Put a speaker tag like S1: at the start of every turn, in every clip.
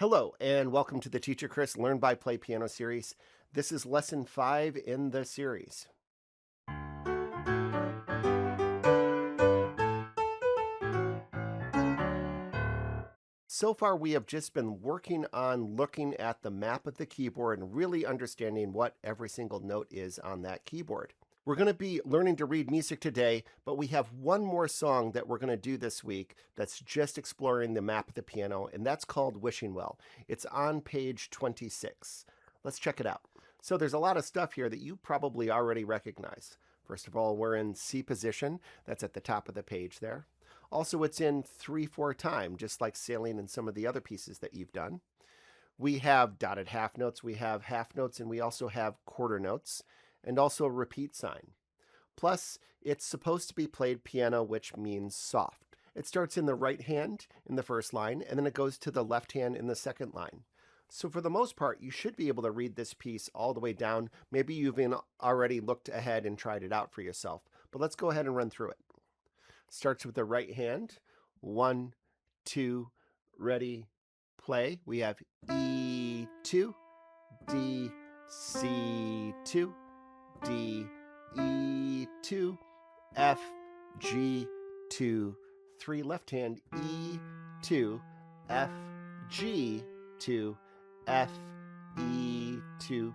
S1: Hello, and welcome to the Teacher Chris Learn by Play Piano series. This is lesson 5 in the series. So far, we have just been working on looking at the map of the keyboard and really understanding what every single note is on that keyboard. We're going to be learning to read music today, but we have one more song that we're going to do this week that's just exploring the map of the piano, and that's called Wishing Well. It's on page 26. Let's check it out. So there's a lot of stuff here that you probably already recognize. First of all, we're in C position. That's at the top of the page there. Also, it's in 3/4 time, just like sailing and some of the other pieces that you've done. We have dotted half notes, we have half notes, and we also have quarter notes, and also a repeat sign. Plus, it's supposed to be played piano, which means soft. It starts in the right hand in the first line, and then it goes to the left hand in the second line. So for the most part, you should be able to read this piece all the way down. Maybe you've already looked ahead and tried it out for yourself, but let's go ahead and run through it. Starts with the right hand. 1, 2, ready, play. We have E2, D, C2, D, E2, F, G2, 3 left hand, E2, F, G2, F, E2,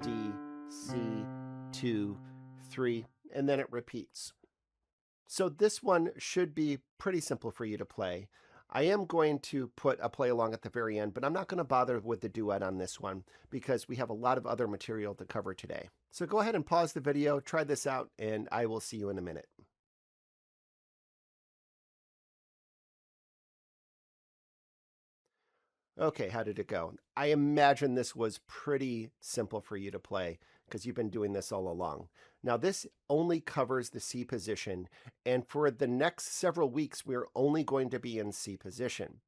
S1: D, C2, 3, and then it repeats. So this one should be pretty simple for you to play. I am going to put a play along at the very end, but I'm not going to bother with the duet on this one because we have a lot of other material to cover today. So go ahead and pause the video, try this out, and I will see you in a minute. Okay, how did it go? I imagine this was pretty simple for you to play because you've been doing this all along. Now, this only covers the C position, and for the next several weeks, we're only going to be in C position.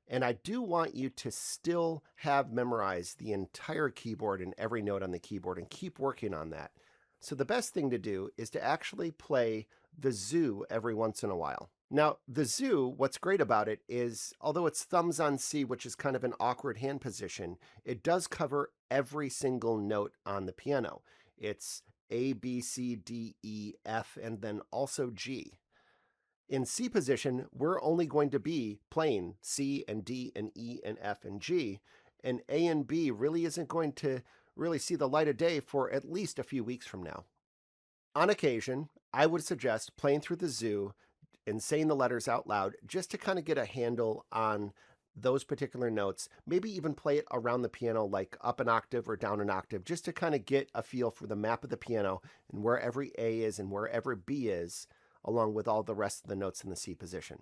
S1: And I do want you to still have memorized the entire keyboard and every note on the keyboard and keep working on that. So the best thing to do is to actually play the zoo every once in a while. Now, the zoo, what's great about it is, although it's thumbs on C, which is kind of an awkward hand position, it does cover every single note on the piano. It's A, B, C, D, E, F, and then also G. In C position, we're only going to be playing C and D and E and F and G, and A and B really isn't going to really see the light of day for at least a few weeks from now. On occasion, I would suggest playing through the zoo and saying the letters out loud just to kind of get a handle on those particular notes. Maybe even play it around the piano, like up an octave or down an octave, just to kind of get a feel for the map of the piano and where every A is and wherever B is, along with all the rest of the notes in the C position.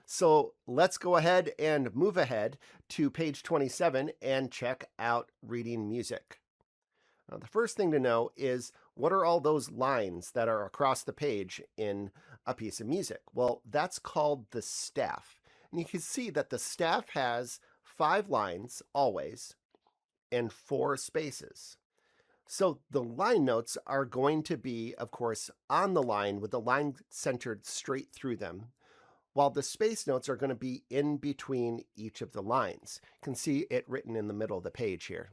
S1: So let's go ahead and move ahead to page 27 and check out reading music. Now, the first thing to know is, what are all those lines that are across the page in a piece of music? Well, that's called the staff. And you can see that the staff has 5 lines always and 4 spaces. So the line notes are going to be, of course, on the line with the line centered straight through them, while the space notes are going to be in between each of the lines. You can see it written in the middle of the page here.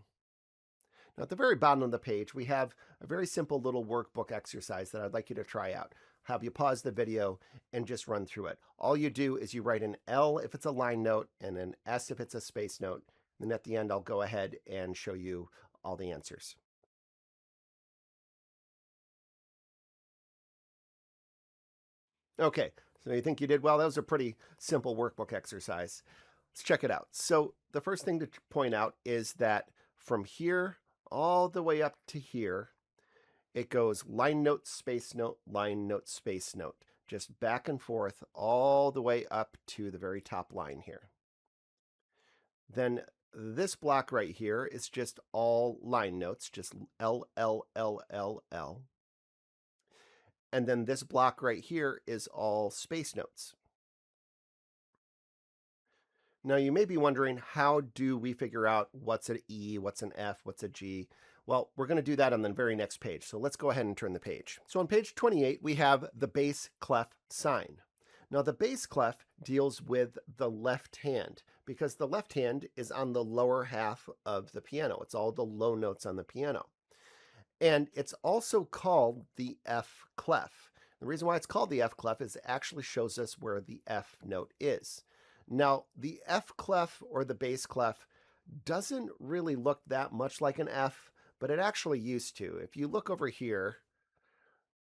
S1: Now, at the very bottom of the page, we have a very simple little workbook exercise that I'd like you to try out. Have you pause the video and just run through it. All you do is you write an L if it's a line note and an S if it's a space note. And at the end, I'll go ahead and show you all the answers. Okay, so you think you did well? That was a pretty simple workbook exercise. Let's check it out. So the first thing to point out is that from here all the way up to here, it goes line note, space note, line note, space note, just back and forth all the way up to the very top line here. Then this block right here is just all line notes, just L, L, L, L, L. And then this block right here is all space notes. Now, you may be wondering, how do we figure out what's an E, what's an F, what's a G? Well, we're going to do that on the very next page. So let's go ahead and turn the page. So on page 28, we have the bass clef sign. Now, the bass clef deals with the left hand because the left hand is on the lower half of the piano. It's all the low notes on the piano. And it's also called the F clef. The reason why it's called the F clef is it actually shows us where the F note is. Now, the F clef or the bass clef doesn't really look that much like an F, but it actually used to. If you look over here,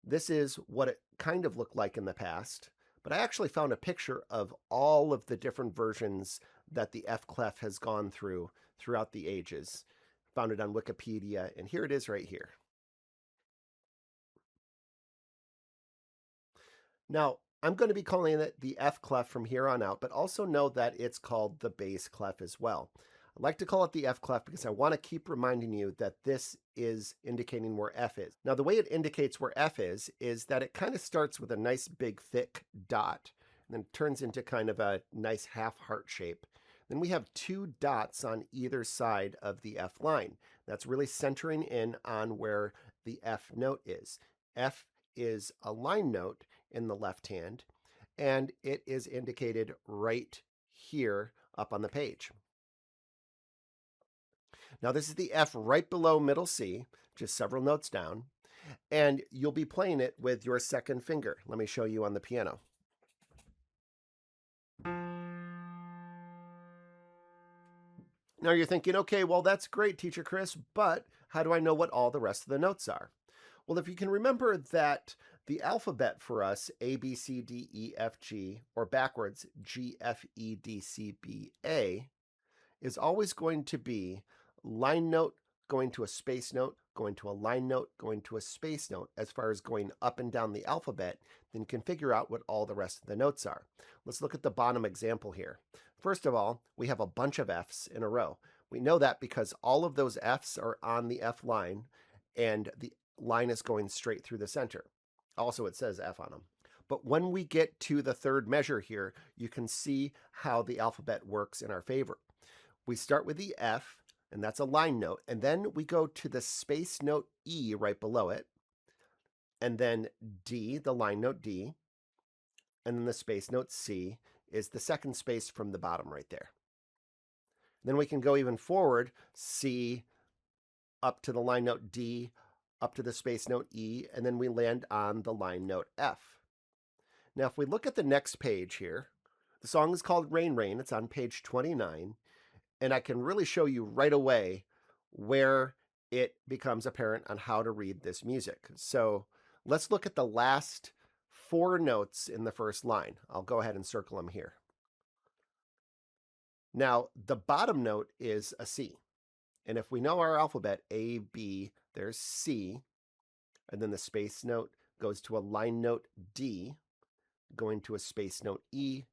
S1: this is what it kind of looked like in the past, but I actually found a picture of all of the different versions that the F clef has gone through throughout the ages. Found it on Wikipedia, and here it is right here. Now, I'm going to be calling it the F clef from here on out, but also know that it's called the bass clef as well. I like to call it the F clef because I want to keep reminding you that this is indicating where F is. Now, the way it indicates where F is that it kind of starts with a nice big thick dot and then turns into kind of a nice half heart shape. Then we have two dots on either side of the F line. That's really centering in on where the F note is. F is a line note in the left hand, and it is indicated right here up on the page. Now, this is the F right below middle C, just several notes down, and you'll be playing it with your second finger. Let me show you on the piano. Now you're thinking, okay, well, that's great, Teacher Chris, but how do I know what all the rest of the notes are? Well, if you can remember that the alphabet for us, A, B, C, D, E, F, G, or backwards, G, F, E, D, C, B, A, is always going to be line note going to a space note, going to a line note, going to a space note. As far as going up and down the alphabet, then you can figure out what all the rest of the notes are. Let's look at the bottom example here. First of all, we have a bunch of Fs in a row. We know that because all of those Fs are on the F line, and the line is going straight through the center. Also, it says F on them. But when we get to the third measure here, you can see how the alphabet works in our favor. We start with the F, and that's a line note, and then we go to the space note E right below it, and then D, the line note D, and then the space note C is the second space from the bottom right there. Then we can go even forward, C up to the line note D, up to the space note E, and then we land on the line note F. Now, if we look at the next page here, the song is called Rain Rain. It's on page 29, and I can really show you right away where it becomes apparent on how to read this music. So let's look at the last four notes in the first line. I'll go ahead and circle them here. Now, the bottom note is a C. And if we know our alphabet, A, B, there's C, and then the space note goes to a line note D, going to a space note E,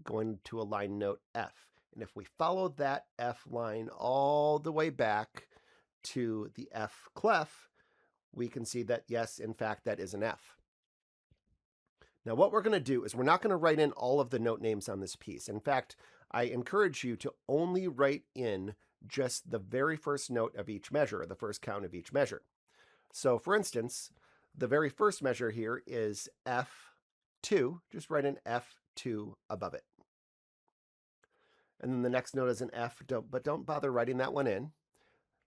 S1: going to a line note F. And if we follow that F line all the way back to the F clef, we can see that, yes, in fact, that is an F. Now, what we're going to do is we're not going to write in all of the note names on this piece. In fact, I encourage you to only write in just the very first note of each measure, or the first count of each measure. So, for instance, the very first measure here is F2. Just write an F2 above it. And then the next note is an F, but don't bother writing that one in.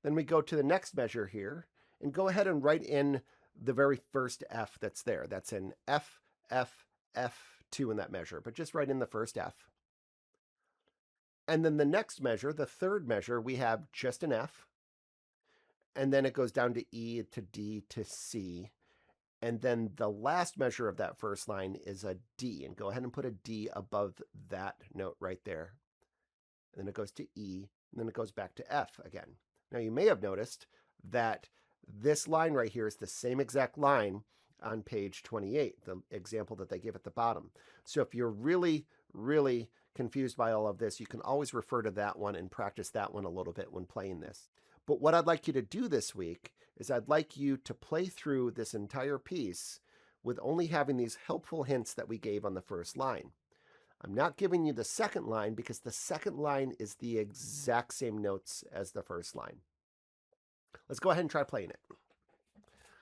S1: Then we go to the next measure here, and go ahead and write in the very first F that's there. That's an F, F, F2 in that measure, but just write in the first F. And then the next measure, the third measure, we have just an F, and then it goes down to E, to D, to C. And then the last measure of that first line is a D, and go ahead and put a D above that note right there. And then it goes to E, and then it goes back to F again. Now, you may have noticed that this line right here is the same exact line on page 28, the example that they give at the bottom. So if you're really, really confused by all of this, you can always refer to that one and practice that one a little bit when playing this. But what I'd like you to do this week is I'd like you to play through this entire piece with only having these helpful hints that we gave on the first line. I'm not giving you the second line because the second line is the exact same notes as the first line. Let's go ahead and try playing it.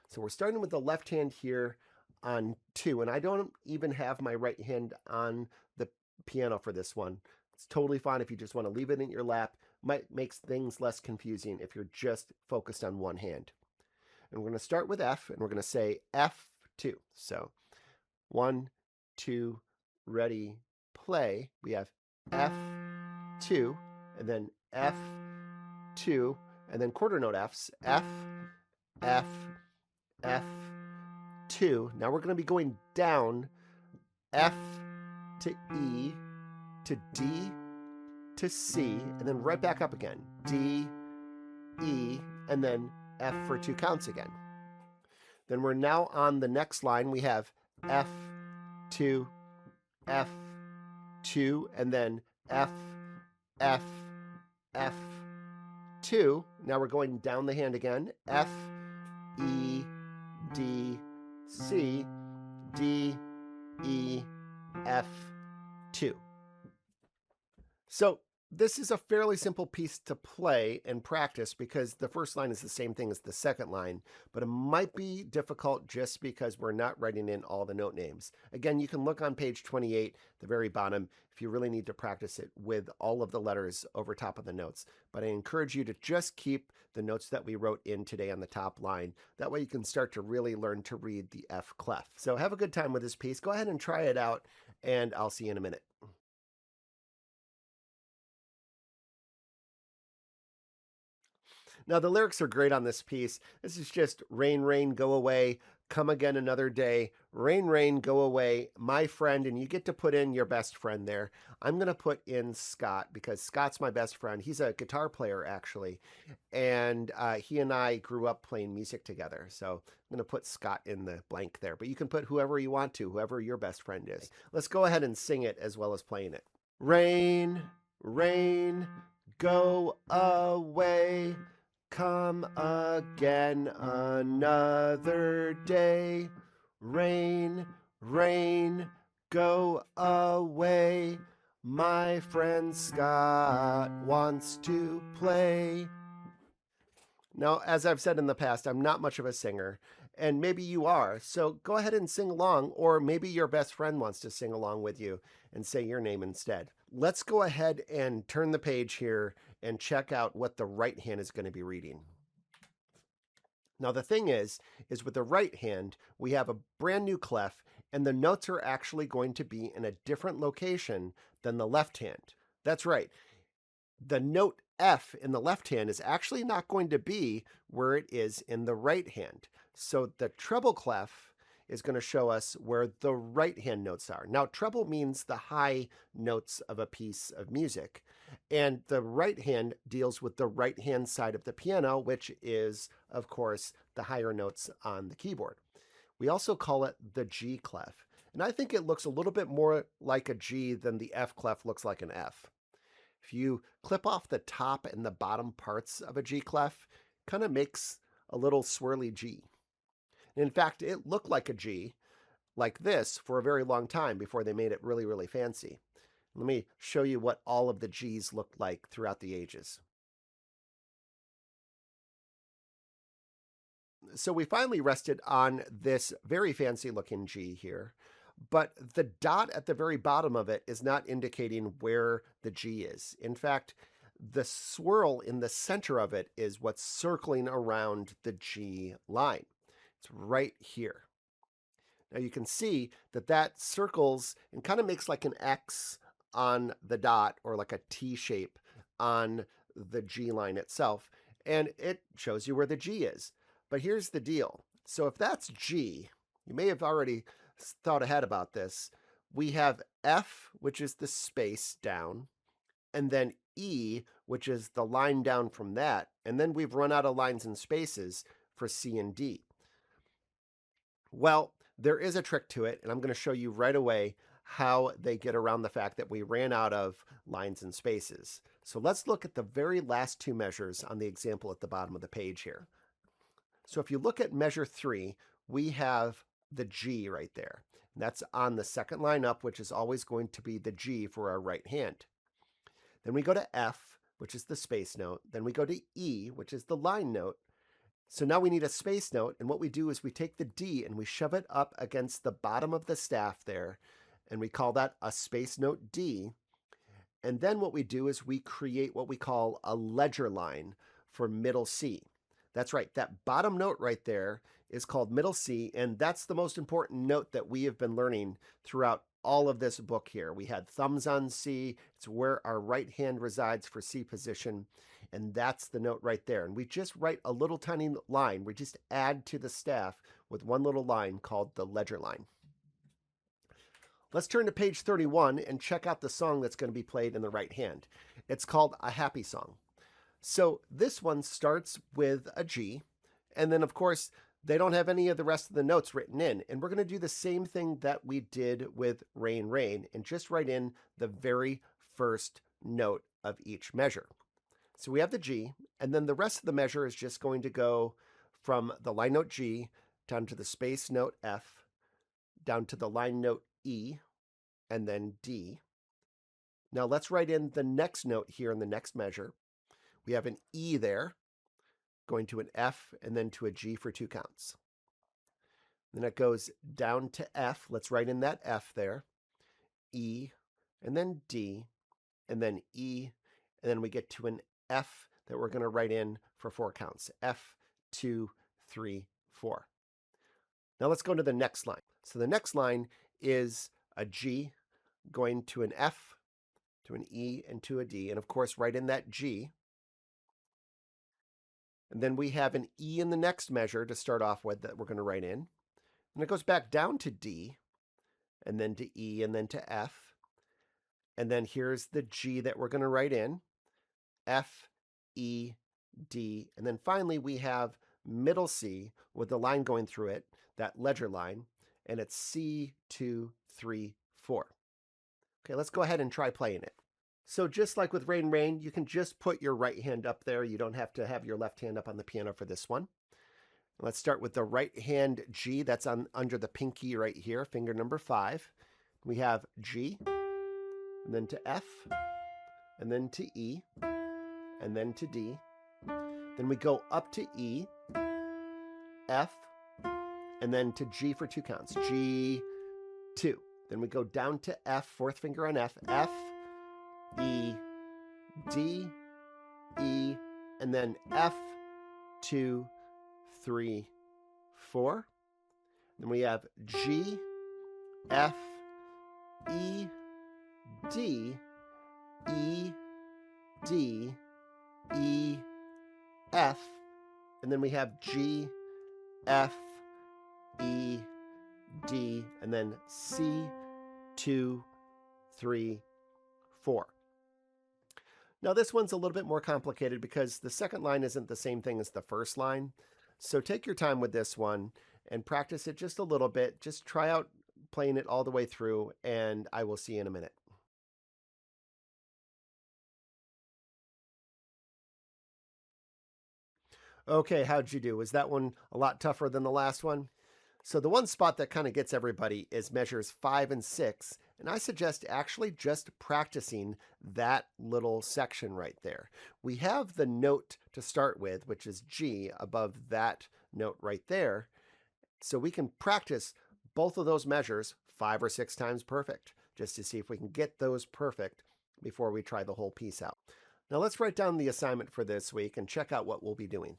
S1: So we're starting with the left hand here on 2, and I don't even have my right hand on the piano for this one. It's totally fine if you just want to leave it in your lap. Makes things less confusing if you're just focused on one hand. And we're going to start with F, and we're going to say F2. So 1, 2, ready, play. We have F2, and then F2, and then quarter note Fs, F, F, F2. Now we're going to be going down F to E to D to C, and then right back up again. D, E, and then F for 2 counts again. Then we're now on the next line. We have F2, F2, and then F, F, F2. Now we're going down the hand again. F, E, D, C, D, E, F2. So this is a fairly simple piece to play and practice because the first line is the same thing as the second line, but it might be difficult just because we're not writing in all the note names. Again, you can look on page 28, the very bottom, if you really need to practice it with all of the letters over top of the notes. But I encourage you to just keep the notes that we wrote in today on the top line. That way you can start to really learn to read the F clef. So have a good time with this piece. Go ahead and try it out, and I'll see you in a minute. Now, the lyrics are great on this piece. This is just rain, rain, go away, come again another day, rain, rain, go away, my friend, and you get to put in your best friend there. I'm going to put in Scott because Scott's my best friend. He's a guitar player, actually, and he and I grew up playing music together. So I'm going to put Scott in the blank there, but you can put whoever you want to, whoever your best friend is. Let's go ahead and sing it as well as playing it. Rain, rain, go away, come again another day. Rain, rain, go away. My friend Scott wants to play. Now, as I've said in the past, I'm not much of a singer, and maybe you are. So go ahead and sing along, or maybe your best friend wants to sing along with you and say your name instead. Let's go ahead and turn the page here and check out what the right hand is going to be reading. Now, the thing is with the right hand, we have a brand new clef, and the notes are actually going to be in a different location than the left hand. That's right. The note F in the left hand is actually not going to be where it is in the right hand. So the treble clef is going to show us where the right hand notes are. Now, treble means the high notes of a piece of music, and the right hand deals with the right hand side of the piano, which is, of course, the higher notes on the keyboard. We also call it the G clef, and I think it looks a little bit more like a G than the F clef looks like an F. If you clip off the top and the bottom parts of a G clef, kind of makes a little swirly G. In fact, it looked like a G like this for a very long time before they made it really, really fancy. Let me show you what all of the G's looked like throughout the ages. So we finally rested on this very fancy looking G here, but the dot at the very bottom of it is not indicating where the G is. In fact, the swirl in the center of it is what's circling around the G line. It's right here. Now you can see that that circles and kind of makes like an X on the dot, or like a T shape on the G line itself, and it shows you where the G is. But here's the deal. So if that's G, you may have already thought ahead about this. We have F, which is the space down, and then E, which is the line down from that, and then we've run out of lines and spaces for C and D. Well, there is a trick to it, and I'm going to show you right away how they get around the fact that we ran out of lines and spaces. So let's look at the very last two measures on the example at the bottom of the page here. So if you look at measure 3, we have the G right there. And that's on the second line up, which is always going to be the G for our right hand. Then we go to F, which is the space note. Then we go to E, which is the line note. So now we need a space note, and what we do is we take the D and we shove it up against the bottom of the staff there, and we call that a space note D. And then what we do is we create what we call a ledger line for middle C. That's right, that bottom note right there is called middle C, and that's the most important note that we have been learning throughout all of this book here. We had thumbs on C, it's where our right hand resides for C position, and that's the note right there. And we just write a little tiny line, we just add to the staff with one little line called the ledger line. Let's turn to page 31 and check out the song that's going to be played in the right hand. It's called A Happy Song. So this one starts with a G, and then of course they don't have any of the rest of the notes written in, and we're going to do the same thing that we did with Rain Rain and just write in the very first note of each measure. So we have the G, and then the rest of the measure is just going to go from the line note G down to the space note F, down to the line note E, and then D. Now let's write in the next note here in the next measure. We have an E there, going to an F, and then to a G for 2 counts. Then it goes down to F. Let's write in that F there, E, and then D, and then E, and then we get to an F that we're going to write in for 4 counts. F, 2, 3, 4. Now let's go to the next line. So the next line is a G going to an F, to an E, and to a D, and of course write in that G. And then we have an E in the next measure to start off with that we're going to write in. And it goes back down to D, and then to E, and then to F. And then here's the G that we're going to write in, F, E, D. And then finally we have middle C with the line going through it, that ledger line, and it's C, 2, 3, 4. Okay, let's go ahead and try playing it. So just like with Rain Rain, you can just put your right hand up there. You don't have to have your left hand up on the piano for this one. Let's start with the right hand G. That's under the pinky right here, finger number 5. We have G, and then to F, and then to E, and then to D. Then we go up to E, F, and then to G for 2 counts. G, 2. Then we go down to F, 4th finger on F, F, E, D, E, and then F, 2, 3, 4. Then we have G, F, E, D, E, D, E, F, and then we have G, F, E, D, and then C, 2, 3, 4. Now this one's a little bit more complicated because the second line isn't the same thing as the first line. So take your time with this one and practice it just a little bit. Just try out playing it all the way through, and I will see you in a minute. Okay, how'd you do? Was that one a lot tougher than the last one? So the one spot that kind of gets everybody is measures 5 and 6, and I suggest actually just practicing that little section right there. We have the note to start with, which is G, above that note right there, so we can practice both of those measures 5 or 6 times perfect, just to see if we can get those perfect before we try the whole piece out. Now let's write down the assignment for this week and check out what we'll be doing.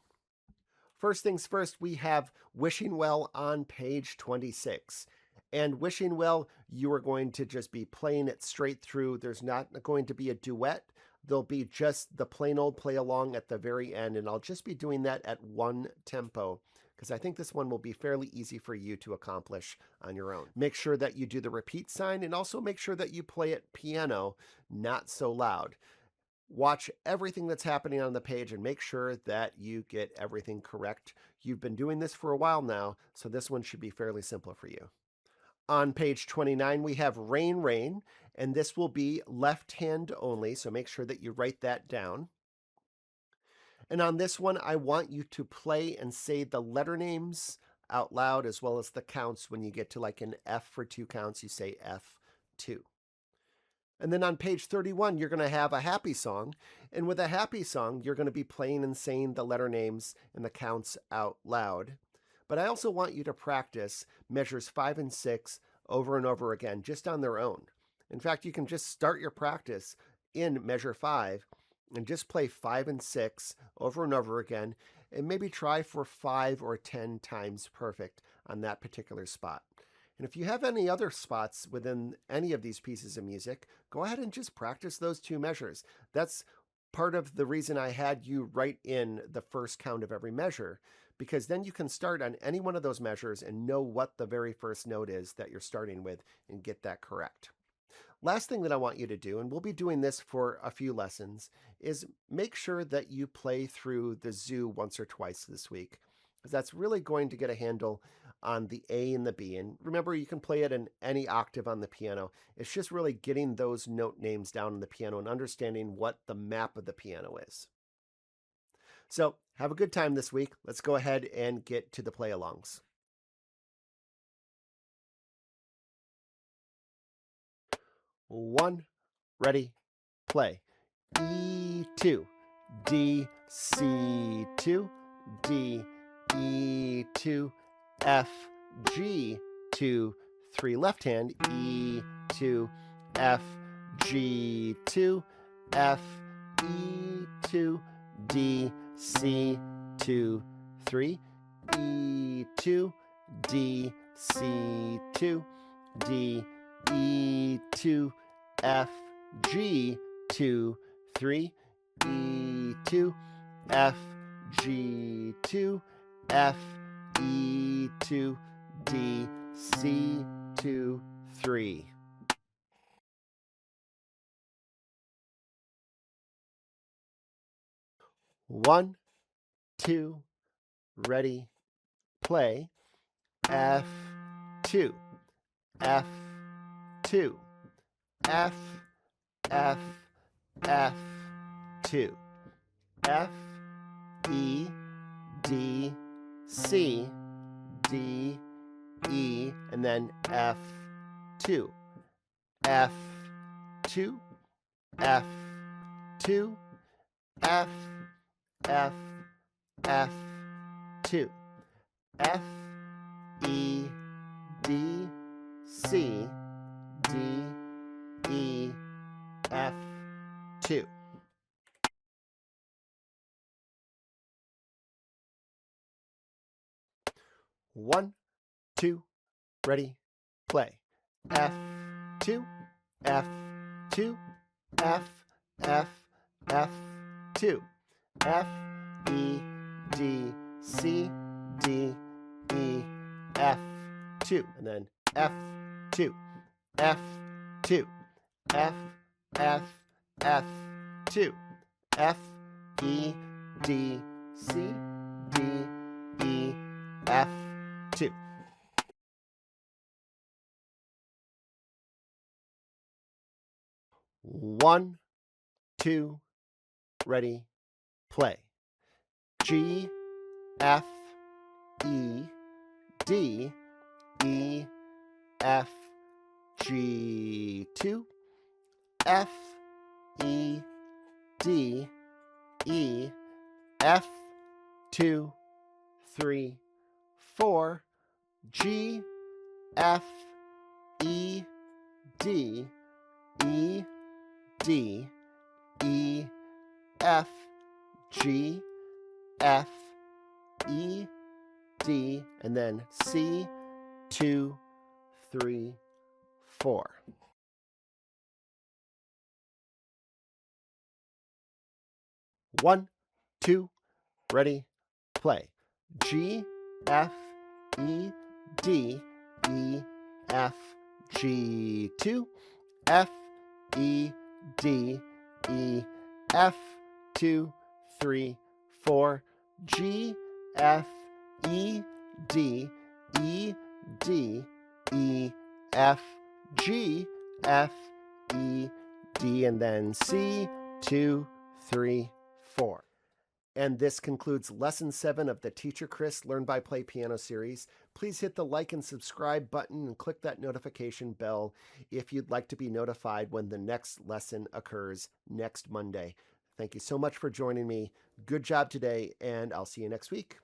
S1: First things first, we have Wishing Well on page 26. And Wishing Well, you are going to just be playing it straight through. There's not going to be a duet. There'll be just the plain old play along at the very end, and I'll just be doing that at 1 tempo because I think this one will be fairly easy for you to accomplish on your own. Make sure that you do the repeat sign, and also make sure that you play it piano, not so loud. Watch everything that's happening on the page and make sure that you get everything correct. You've been doing this for a while now, so this one should be fairly simple for you. On page 29, we have Rain Rain, and this will be left hand only, so make sure that you write that down. And on this one, I want you to play and say the letter names out loud as well as the counts. When you get to like an F for 2 counts, you say F2. And then on page 31, you're going to have a happy song. And with a happy song, you're going to be playing and saying the letter names and the counts out loud. But I also want you to practice measures 5 and 6 over and over again, just on their own. In fact, you can just start your practice in measure 5 and just play 5 and 6 over and over again, and maybe try for 5 or 10 times perfect on that particular spot. And if you have any other spots within any of these pieces of music, go ahead and just practice those 2 measures. That's part of the reason I had you write in the first count of every measure, because then you can start on any one of those measures and know what the very first note is that you're starting with and get that correct. Last thing that I want you to do, and we'll be doing this for a few lessons, is make sure that you play through the zoo once or twice this week, because that's really going to get a handle on the A and the B. And remember, you can play it in any octave on the piano. It's just really getting those note names down on the piano and understanding what the map of the piano is. So have a good time this week. Let's go ahead and get to the play-alongs. 1, ready, play. E2, D, C2, D, E2, F, G2, 3 left hand, E2, F, G2, F, E2, D, C2, 3, E2, D, C2, D, E2, F, G2, 3, E2, F, G2, F, E2, D, C2, 3. One, two, ready, play. F2, F2, F, F, F2, F, E, D, C, D, E, and then F2, F2, F2, F, F, F2, F, E, D, C, D, E, F2. One, two, ready, play. F2, F2, F, F, F2, F, E, D, C, D, E, F2, and then F2, F2, F, F, F2, F, E, D, C, D, E, F2. One, two, ready, play. G, F, E, D, E, F, G2, F, E, D, E, F2, 3, 4, G, F, E, D, E, D, E, F, G, F, E, D, and then C, 2, 3, 4. One, two, ready, play. G, F, E, D, E, F, G2, F, E, D, E, F2, 3, 4, G, F, E, D, E, D, E, F, G, F, E, D, and then C, 2, 3, 4. And this concludes Lesson 7 of the Teacher Chris Learn by Play Piano series. Please hit the like and subscribe button and click that notification bell if you'd like to be notified when the next lesson occurs next Monday. Thank you so much for joining me. Good job today, and I'll see you next week.